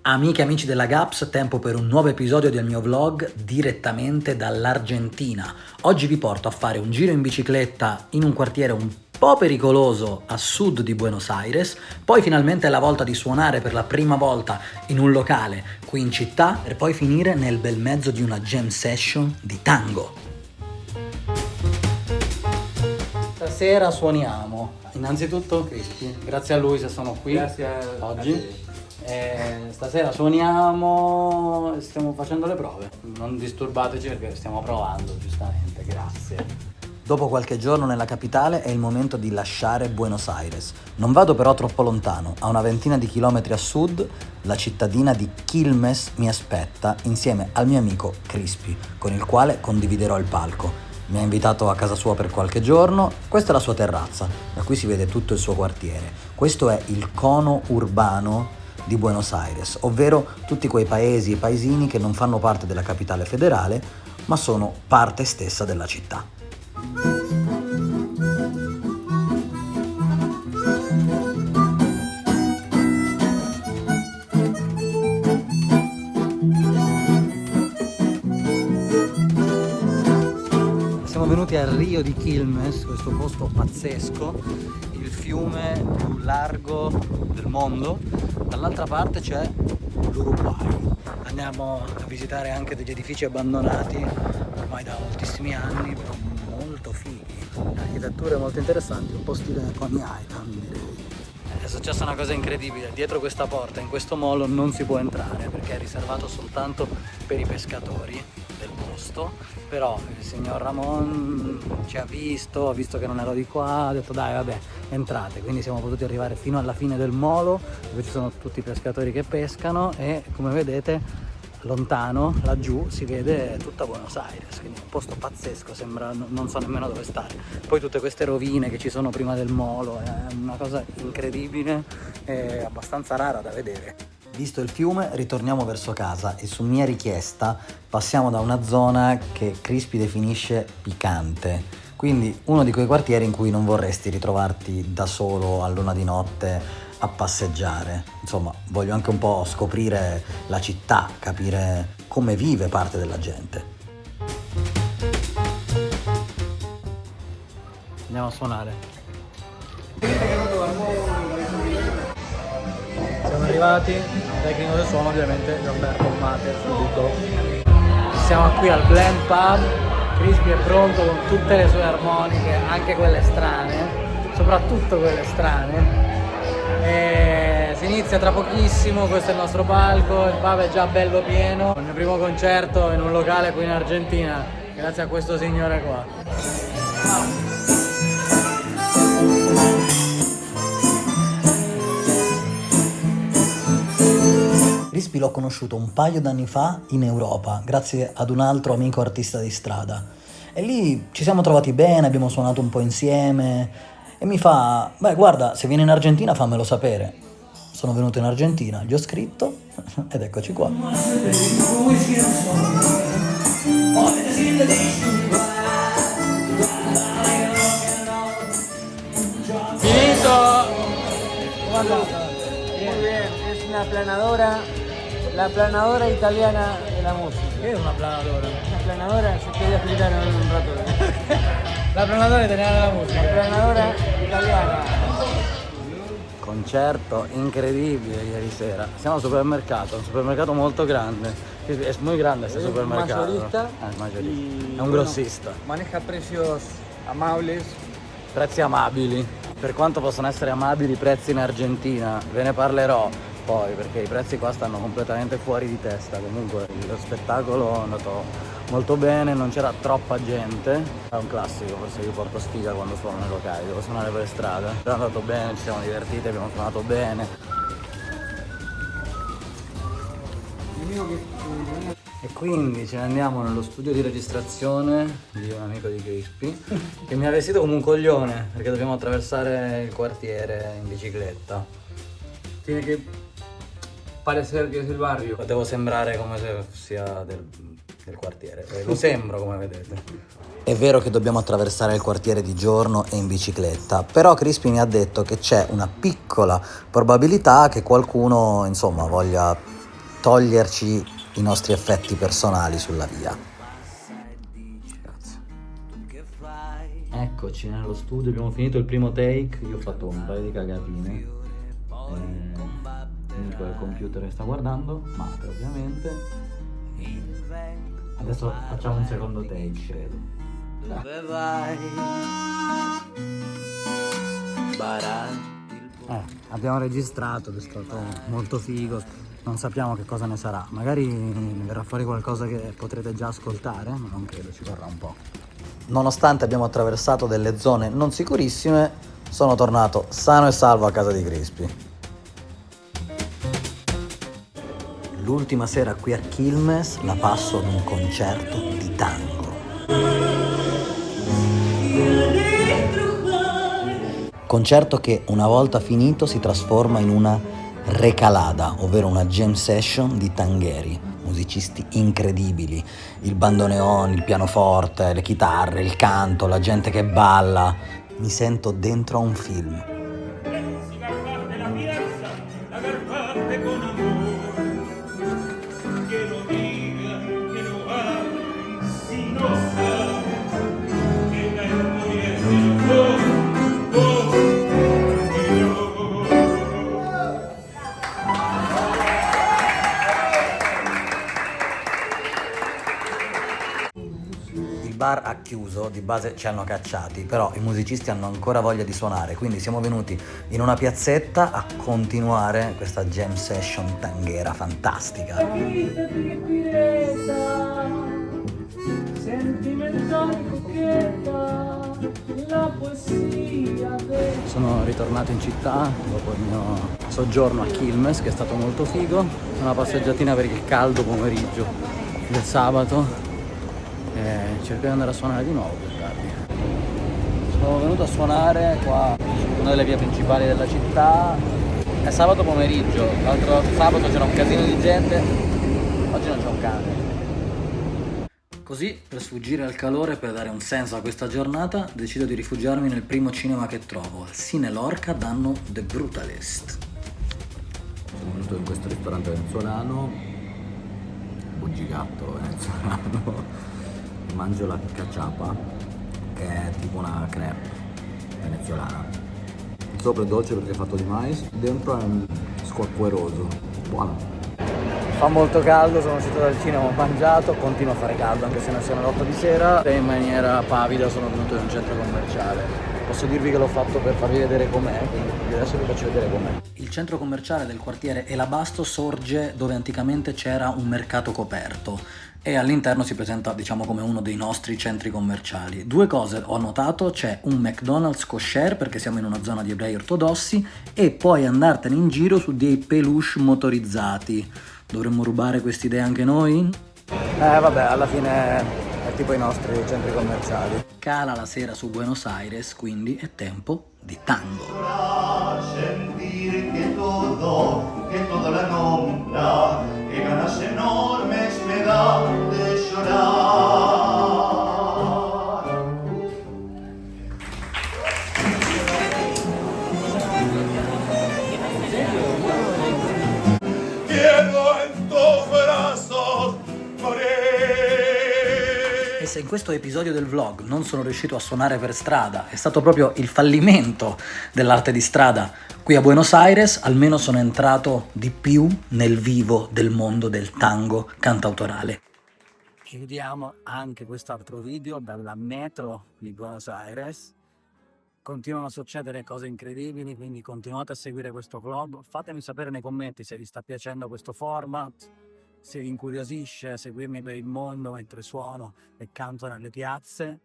Amiche e amici della Gaps, tempo per un nuovo episodio del mio vlog direttamente dall'Argentina. Oggi vi porto a fare un giro in bicicletta in un quartiere un po' pericoloso a sud di Buenos Aires, poi finalmente è la volta di suonare per la prima volta in un locale qui in città, per poi finire nel bel mezzo di una jam session di tango. Stasera suoniamo. Innanzitutto Cristi, grazie a lui se sono qui oggi. Stasera suoniamo, stiamo facendo le prove, non disturbateci perché stiamo provando, giustamente, grazie. Dopo qualche giorno nella capitale è il momento di lasciare Buenos Aires. Non vado però troppo lontano, a una ventina di chilometri a sud la cittadina di Quilmes mi aspetta insieme al mio amico Crispy, con il quale condividerò il palco. Mi ha invitato a casa sua per qualche giorno, questa è la sua terrazza, da cui si vede tutto il suo quartiere. Questo è il cono urbano di Buenos Aires, ovvero tutti quei paesi e paesini che non fanno parte della capitale federale, ma sono parte stessa della città. Siamo venuti al Rio di Quilmes, questo posto pazzesco, il fiume più largo del mondo. Dall'altra parte c'è l'Uruguay. Andiamo a visitare anche degli edifici abbandonati ormai da moltissimi anni, però molto fighi, architetture molto interessanti, un po' stile Coney Island, direi. È successa una cosa incredibile, dietro questa porta, in questo molo, non si può entrare perché è riservato soltanto per i pescatori del posto, però il signor Ramon ci ha visto, ha visto che non ero di qua, ha detto dai vabbè entrate, quindi siamo potuti arrivare fino alla fine del molo dove ci sono tutti i pescatori che pescano e come vedete lontano laggiù si vede tutta Buenos Aires, quindi un posto pazzesco, sembra, non so nemmeno dove stare. Poi tutte queste rovine che ci sono prima del molo, è una cosa incredibile e abbastanza rara da vedere. Visto il fiume ritorniamo verso casa e su mia richiesta passiamo da una zona che Crispy definisce piccante, quindi uno di quei quartieri in cui non vorresti ritrovarti da solo a luna di notte a passeggiare. Insomma, voglio anche un po' scoprire la città, capire come vive parte della gente. Andiamo a suonare. Siamo arrivati, tecnico del suono ovviamente Roberto Mate subito. Siamo qui al Blend Pub, Crispy è pronto con tutte le sue armoniche, anche quelle strane, soprattutto quelle strane. E si inizia tra pochissimo, questo è il nostro palco, il pub è già bello pieno. Il mio primo concerto in un locale qui in Argentina, grazie a questo signore qua. Crispy l'ho conosciuto un paio d'anni fa in Europa, grazie ad un altro amico artista di strada. E lì ci siamo trovati bene, abbiamo suonato un po' insieme. E mi fa, beh guarda, se vieni in Argentina fammelo sapere. Sono venuto in Argentina, gli ho scritto ed eccoci qua. Finito! ¿Cómo andás? Muy bien, es una planadora, la planadora italiana de la música. Che è una planadora? Una planadora, se te voy a explicar en un rato. La planadora italiana della musica. La planadora italiana. Concerto incredibile ieri sera. Siamo al supermercato, un supermercato molto grande. Es muy grande este supermercado. Mayorista. Mayorista. Y, È un grossista. Maneja precios amables. Prezzi amabili. Per quanto possono essere amabili i prezzi in Argentina, ve ne parlerò poi perché i prezzi qua stanno completamente fuori di testa. Comunque lo spettacolo è andato molto bene, non c'era troppa gente. È un classico, forse io porto sfiga quando suono nei locali, devo suonare per strada. È andato bene, ci siamo divertiti, abbiamo suonato bene. E quindi ce ne andiamo nello studio di registrazione di un amico di Crispy che mi ha vestito come un coglione perché dobbiamo attraversare il quartiere in bicicletta. Tiene que parecer que es del barrio. Devo sembrare come se sia del quartiere, lo sembro come vedete. È vero che dobbiamo attraversare il quartiere di giorno e in bicicletta, però Crispy mi ha detto che c'è una piccola probabilità che qualcuno, insomma, voglia toglierci i nostri effetti personali sulla via. Grazie. Eccoci nello studio, abbiamo finito il primo take, io ho fatto un paio di cagatine. Nico al computer sta guardando, Mate ovviamente. Adesso facciamo un secondo take, credo. Dove vai? Abbiamo registrato ed è stato molto figo, non sappiamo che cosa ne sarà, magari verrà fuori qualcosa che potrete già ascoltare, ma non credo, ci vorrà un po'. Nonostante abbiamo attraversato delle zone non sicurissime, sono tornato sano e salvo a casa di Crispy. L'ultima sera qui a Quilmes la passo ad un concerto di tango. Concerto che una volta finito si trasforma in una recalada, ovvero una jam session di tangheri, musicisti incredibili, il bandoneon, il pianoforte, le chitarre, il canto, la gente che balla. Mi sento dentro a un film. Il bar ha chiuso, di base ci hanno cacciati, però i musicisti hanno ancora voglia di suonare, quindi siamo venuti in una piazzetta a continuare questa jam session tanghera fantastica. Sono ritornato in città dopo il mio soggiorno a Quilmes, che è stato molto figo. Una passeggiatina per il caldo pomeriggio del sabato. Cerco di andare a suonare di nuovo più tardi. Sono venuto a suonare qua, una delle vie principali della città. È sabato pomeriggio, l'altro sabato c'era un casino di gente, oggi non c'è un cane. Così, per sfuggire al calore e per dare un senso a questa giornata, decido di rifugiarmi nel primo cinema che trovo. Al Cine Lorca danno The Brutalist. Sono venuto in questo ristorante venezuelano, bugigatto venezuelano. Mangio la cachapa, che è tipo una crepe venezuelana. Sopra è dolce perché è fatto di mais, dentro è un squacqueroso, buono. Fa molto caldo, sono uscito dal cinema, ho mangiato, continua a fare caldo anche se non sono le 8 di sera e in maniera pavida sono venuto in un centro commerciale. Posso dirvi che l'ho fatto per farvi vedere com'è, quindi adesso vi faccio vedere com'è. Il centro commerciale del quartiere Elabasto sorge dove anticamente c'era un mercato coperto e all'interno si presenta, diciamo, come uno dei nostri centri commerciali. Due cose ho notato: c'è un McDonald's kosher perché siamo in una zona di ebrei ortodossi e puoi andartene in giro su dei peluche motorizzati. Dovremmo rubare quest'idea anche noi? Vabbè, alla fine è tipo i nostri centri commerciali. Cala la sera su Buenos Aires, quindi è tempo di tango. Sentir que todo la nombra, que ganas enormes me da de llorar. Quiero en tus brazos morir. E se in questo episodio del vlog non sono riuscito a suonare per strada, è stato proprio il fallimento dell'arte di strada qui a Buenos Aires, almeno sono entrato di più nel vivo del mondo del tango cantautorale. Chiudiamo anche quest'altro video dalla metro di Buenos Aires. Continuano a succedere cose incredibili, quindi continuate a seguire questo vlog. Fatemi sapere nei commenti se vi sta piacendo questo format, se vi incuriosisce seguirmi per il mondo mentre suono e canto nelle piazze.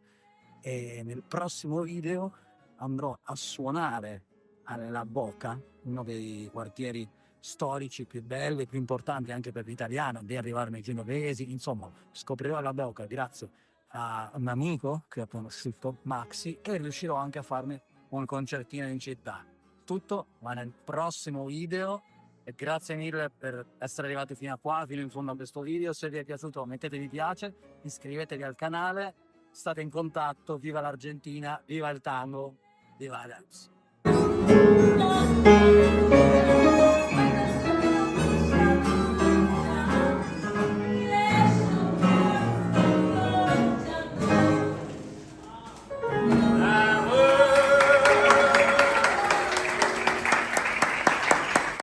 E nel prossimo video andrò a suonare alla Boca, uno dei quartieri storici più belli, più importanti anche per l'italiano, di arrivare nei genovesi. Insomma, scoprirò la Boca grazie a un amico che ho conosciuto, Maxi, e riuscirò anche a farmi un concertino in città. Tutto ma nel prossimo video, e grazie mille per essere arrivati fino a qua, fino in fondo a questo video. Se vi è piaciuto mettete mi piace, iscrivetevi al canale, state in contatto. Viva l'Argentina, viva il tango, viva la dance.